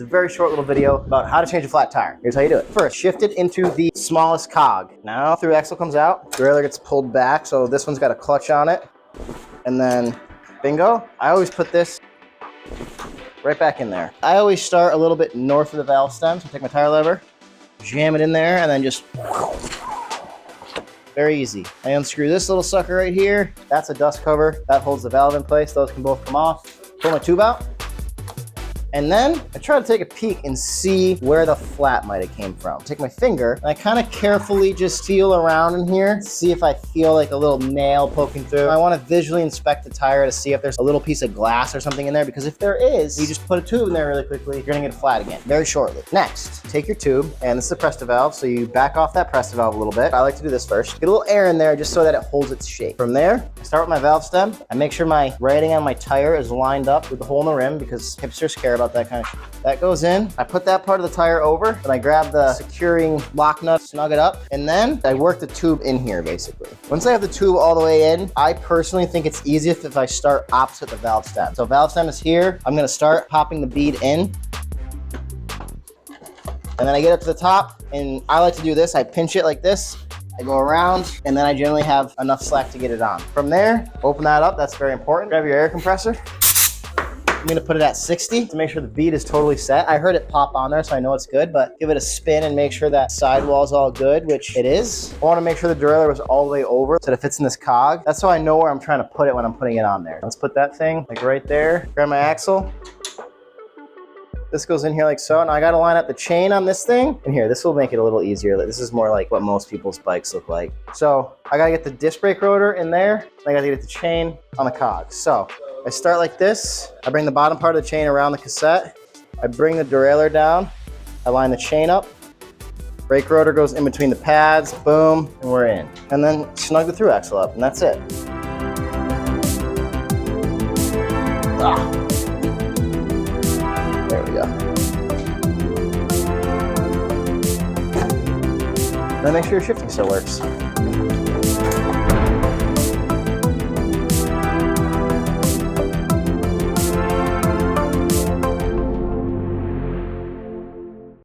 a very short little video about how to change a flat tire. Here's how you do it. First, shift it into the smallest cog. Now, through axle comes out, derailleur gets pulled back, so this one's got a clutch on it. And then, bingo. I always put this right back in there. I always start a little bit north of the valve stem, so take my tire lever, jam it in there, and then just very easy. I unscrew this little sucker right here. That's a dust cover. That holds the valve in place. Those can both come off. Pull my tube out. And then I try to take a peek and see where the flat might have came from. Take my finger and I kind of carefully just feel around in here, see if I feel like a little nail poking through. I want to visually inspect the tire to see if there's a little piece of glass or something in there, because if there is, you just put a tube in there really quickly, you're gonna get it flat again very shortly. Next, take your tube, and this is a Presta valve, so you back off that Presta valve a little bit. I like to do this first. Get a little air in there just so that it holds its shape. From there, I start with my valve stem. I make sure my rating on my tire is lined up with the hole in the rim, because hipsters care about that kind of shit. That goes in. I put that part of the tire over, and I grab the securing lock nut, snug it up, and then I work the tube in here, basically. Once I have the tube all the way in, I personally think it's easiest if I start opposite the valve stem. So valve stem is here. I'm gonna start popping the bead in. And then I get up to the top, and I like to do this. I pinch it like this. I go around, and then I generally have enough slack to get it on. From there, open that up. That's very important. Grab your air compressor. I'm gonna put it at 60 to make sure the bead is totally set. I heard it pop on there, so I know it's good, but give it a spin and make sure that sidewall is all good, which it is. I wanna make sure the derailleur was all the way over so that it fits in this cog. That's so I know where I'm trying to put it when I'm putting it on there. Let's put that thing like right there. Grab my axle. This goes in here like so. Now I gotta line up the chain on this thing. And here, this will make it a little easier. This is more like what most people's bikes look like. So I gotta get the disc brake rotor in there. And I gotta get the chain on the cog. So I start like this. I bring the bottom part of the chain around the cassette. I bring the derailleur down. I line the chain up. Brake rotor goes in between the pads. Boom, and we're in. And then snug the through axle up, and that's it. Ah. There we go. Then make sure your shifting still works.